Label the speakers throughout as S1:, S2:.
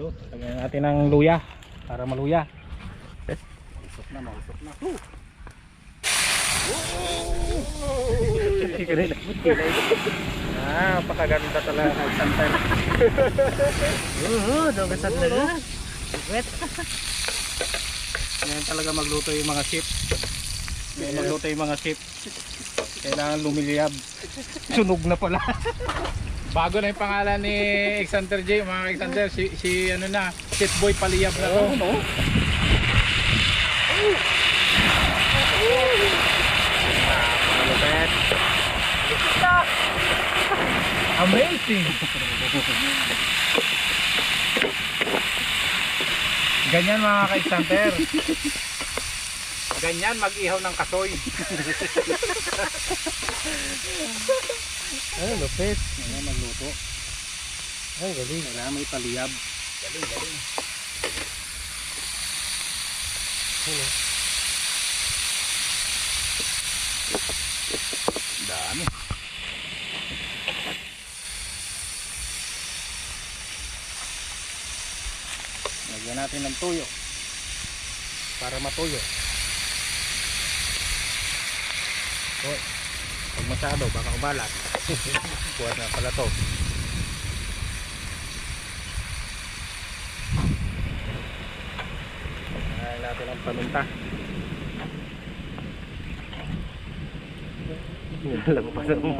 S1: So, lagyan natin ng luya para maluya. Mausok na, mausok na. Napakaganda talaga ng Xanter.
S2: Dogasat na nga. Wet.
S1: Ngayon talaga magluto yung mga ship. Ngayon magluto yung mga ship. Kailangan lumiliyab. Sunog na pala. Bago na yung pangalan ni Xanter J, mga Xanter, si ano na, Ship Boy Paliyab na to. No? Malupet. Amazing. Ganyan mga ka-Xanter. Ganyan mag-ihaw ng kasoy.
S2: Ay, lupit.
S1: Ganyan magluto.
S2: Ay, galing.
S1: Kailangan may paliyab. Galing, galing.
S2: Ano?
S1: Dami. Lagyan natin ng tuyo para matuyo. So, pag masyado baka umalat. Kuha na pala to. Lagyan natin ang paminta.
S2: Lagpasan mo.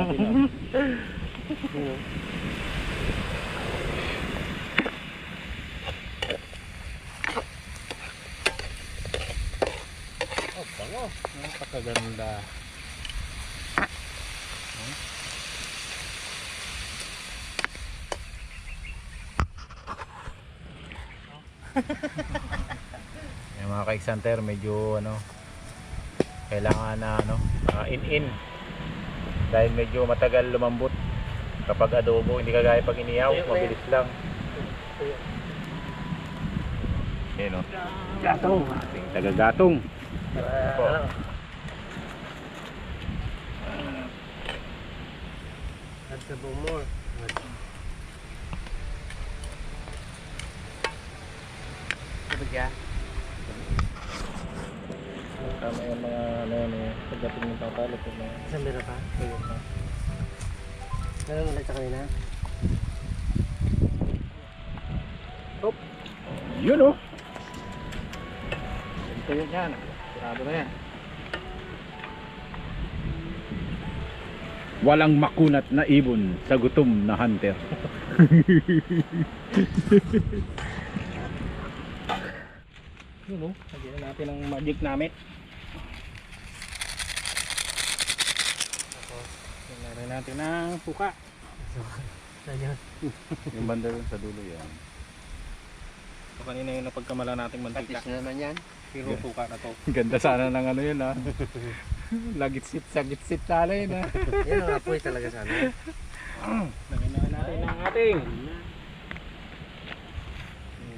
S1: Oh, bango. Napakaganda. Yung mga ka-Xanter medyo ano, kailangan na ano, in dahil medyo matagal lumambot kapag adobo, hindi kagaya pag inihaw, mabilis lang. Yan o,
S2: Gatong.
S1: ating taga-gatong.
S2: Ano? Add sa bumor. Sabagya.
S1: Tama yung mga ano yan eh, pagdating ng tatalot yung mga
S2: Isang bira pa?
S1: tuyo na.
S2: Meron ulit sa kanina?
S1: Hop! Yun o! Yung tuyo niyan, sarado na yan. Walang makunat na ibon sa gutom na hunter. Yun o, lagyan natin ang magic namit. Lagyan natin ng suka.
S2: Saan yun?
S1: Yung banda dun sa dulo yan. So kanina yung napagkamala nating mantika.
S2: Patis na naman yan.
S1: Pero suka na to. Ganda sana ng ano yun ha. Lagitsit sa gitsit tala yun ha.
S2: Yan ang apoy talaga sana.
S1: Lagyan na natin ng ating.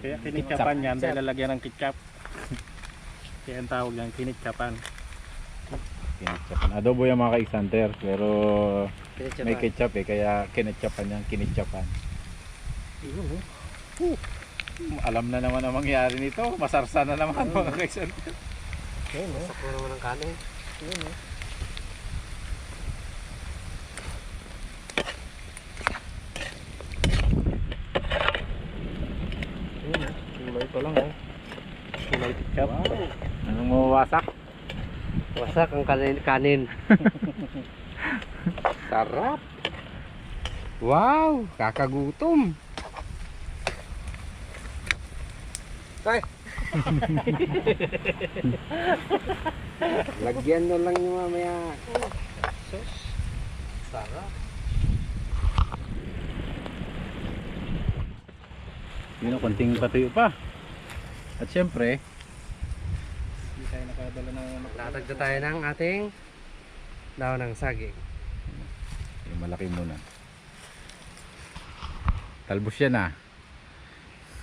S1: Kaya kinitsapan yan dahil lalagyan ng ketchup. Kaya ang tawag yan, kinitsapan. Kinitsapan. Adobo yung mga ka-Xanter pero may ketchup eh, kaya kinitsapan yan, kinitsapan. Alam na naman ang mangyari nito, masarsa na naman mga ka-Xanter.
S2: Masak na naman ang kanin.
S1: Kulay pa lang oh. Kulay ketchup. Wow. Anong mawawasak?
S2: Wasak ang kanin. Sarap. Wow, kakagutom. Tay. Lagyan na lang yung mamaya. Sus. Sarap.
S1: Yun o, konting patuyo pa. At syempre, hindi tayo nakadala ng
S2: Latag na tayo ng ating daon ng saging.
S1: yung malaki muna. Talbos yan ah.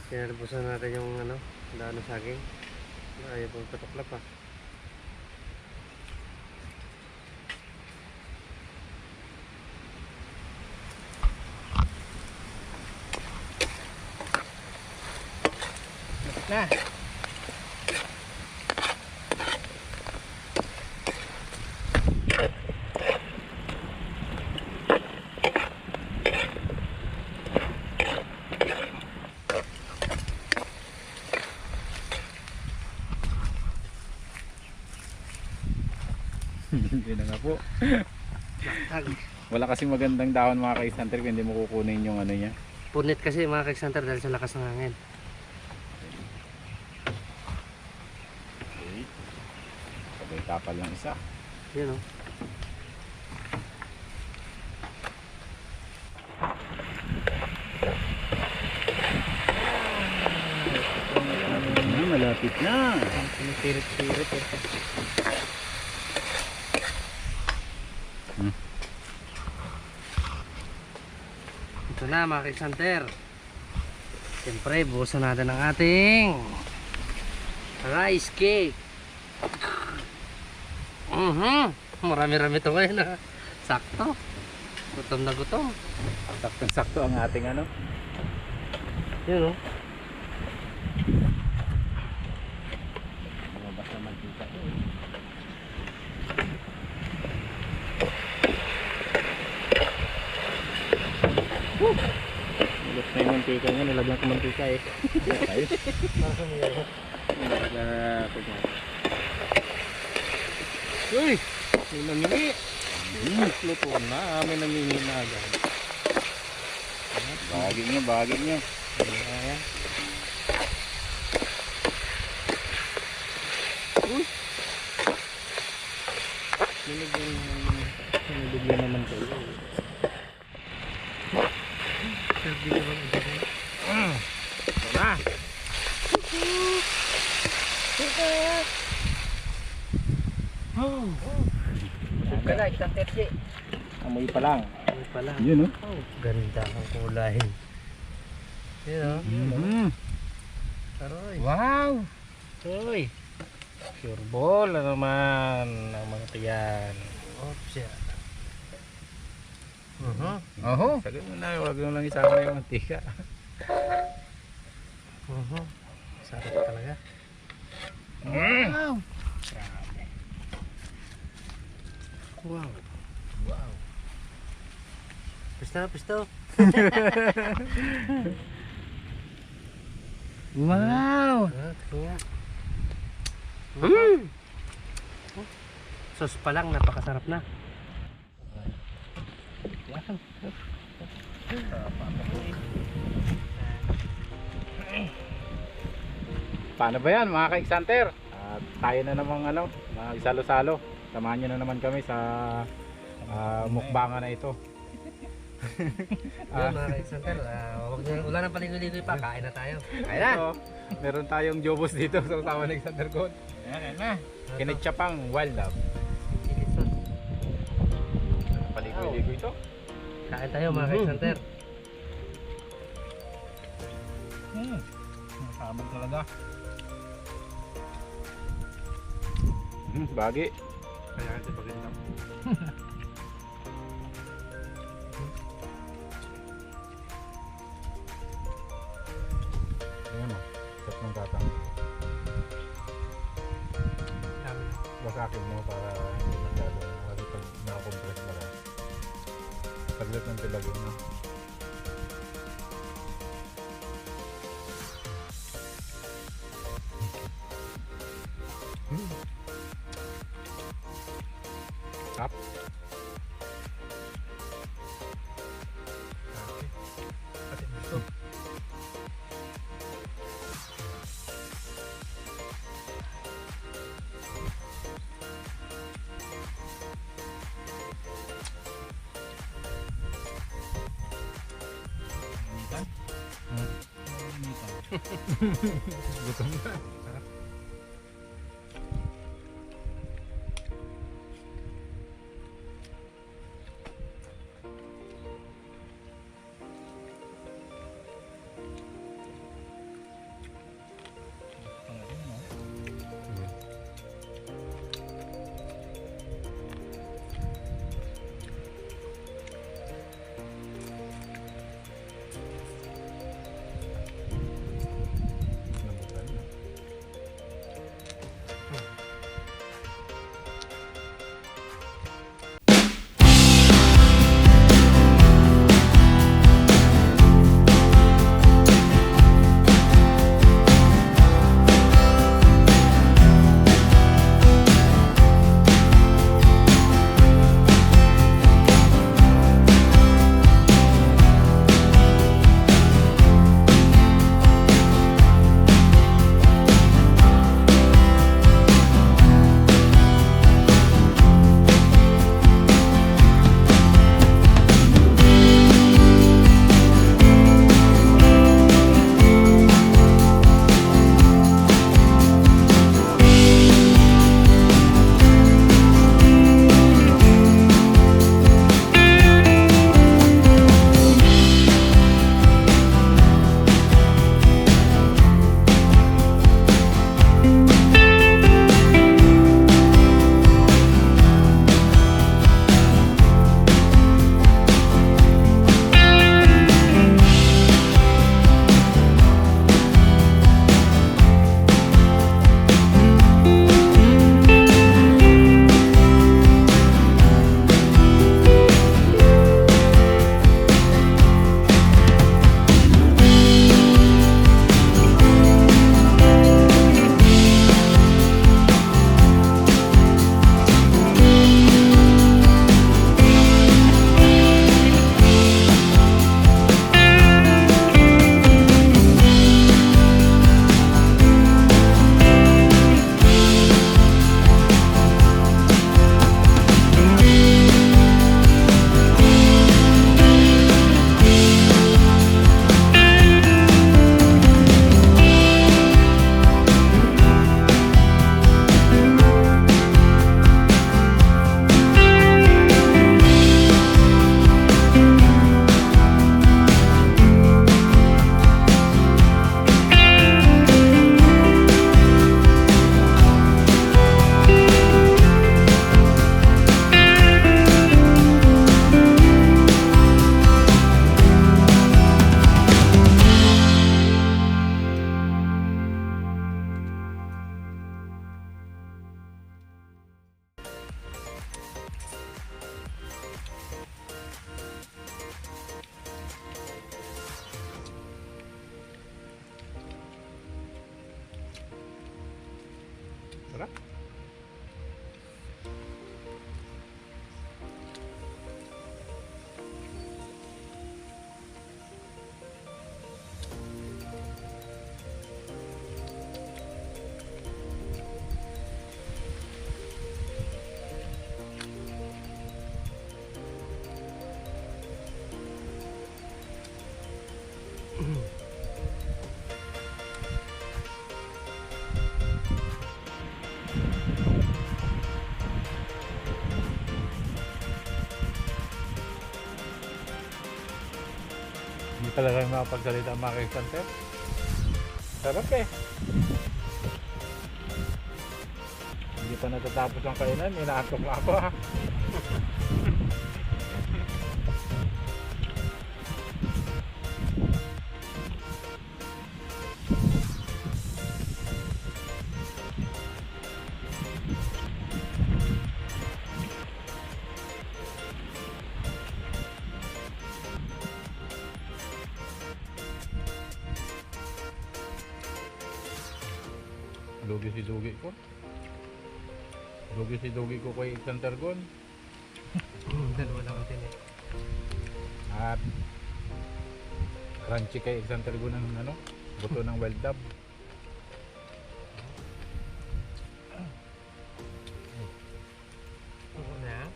S2: Pinalbusan natin yung ano, daon ng saging. Ayaw pong patukla pa. na.
S1: Hindi na nga po. Wala kasing magandang dahon mga ka-Hunter kung hindi mo kukunin yung ano niya.
S2: Punit kasi mga ka-Hunter dahil sa lakas ng hangin.
S1: Okay. Sabay tapal yung isa.
S2: Yan o.
S1: Malapit na.
S2: Pirit-pirit eh. Ito na mga ka-Hunter. Siyempre, buhusan natin ang ating rice cake. Marami-rami ito ngayon ha. Sakto. Gutom na gutom.
S1: Saktong-sakto ang ating ano.
S2: Yun o.
S1: Lumabas na mantika. Ulit na yung mantika niya. Nilagyan ko mantika eh. Ayos.
S2: Uy! May namili. Luto na. May namili na agad.
S1: Bahagi niyo, bahagi niyo.
S2: Ayan. Sinibigyan naman kayo. Serbi ko bang isa kayo?
S1: Na!
S2: Busog ka na, isang tersi.
S1: Amoy pa lang.
S2: Ay pala.
S1: Yun oh.
S2: Oh, ganda ang kulay. Yun o. Aroy.
S1: Wow!
S2: Uy.
S1: Pure ball na naman ang mga tiyan.
S2: Oops yan.
S1: Oho. Sagad mo na, huwag mo lang isama yung mantika.
S2: Sarap talaga.
S1: Wow!
S2: Wow. Wow. Pisto, pisto.
S1: Wow!
S2: Sauce pa lang, napakasarap na.
S1: Paano ba yan mga ka-Hunter? Tayo na namang ano, magsalo-salo. Samahan nyo na naman kami sa mukbangan na ito.
S2: Yun mga ka-Hunter, wala nang paligoy-ligoy pa, kain na tayo. Kain na!
S1: So, meron tayong jobos dito sa usawa ng Hunter Code. Ayan na. Kinitsapang wild love. Paligoy-ligoy ito.
S2: Kain tayo mga ka-Hunter.
S1: Masabog talaga. Bagi. Kaya kasi bagay lang. Ayan o. Sat ng tatang. Basakin mo para hindi masyado. Kasi pag nakakompress para saglit ng tilagin mo. Tap. Kasi gusto. Gutom na. Sarap. Hindi pala kayo makapagsalita mga ka-exante. Sarap eh. Hindi pa natatapos ang kainan, inaantok na ako ha. Lugi si Dugi ko. Lugi si Dugi ko kay Santergon.
S2: Dalawa lang natin eh.
S1: At crunchy kay Santergon ng ano, buto ng wild dab.
S2: Oo na.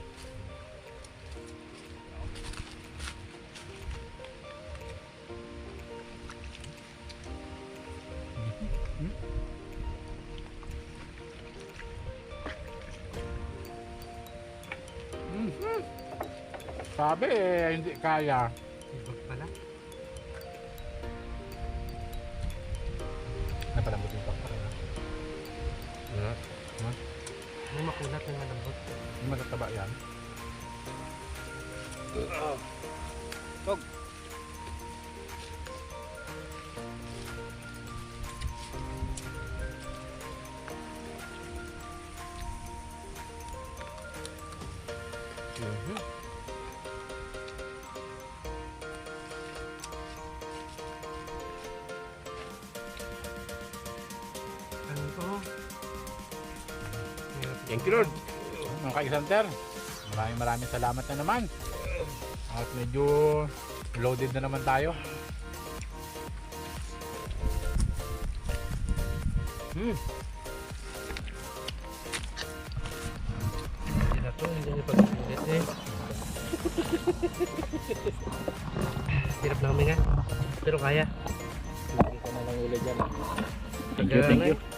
S1: Sabi eh, hindi kaya.
S2: Ibag pala.
S1: Napalambot yung pakpak na.
S2: Yeah.
S1: Ha?
S2: May makulat na malambot.
S1: Hindi matataba yan.
S2: Tog. Ano to?
S1: Thank you Lord. Mga ka-Exanter, maraming salamat na naman. At medyo loaded na naman tayo.
S2: Hindi na to, hindi nyo pag-ulit eh. Hirap na kami nga. Pero kaya.
S1: Hindi ka na lang ulit dyan.
S2: Thank you.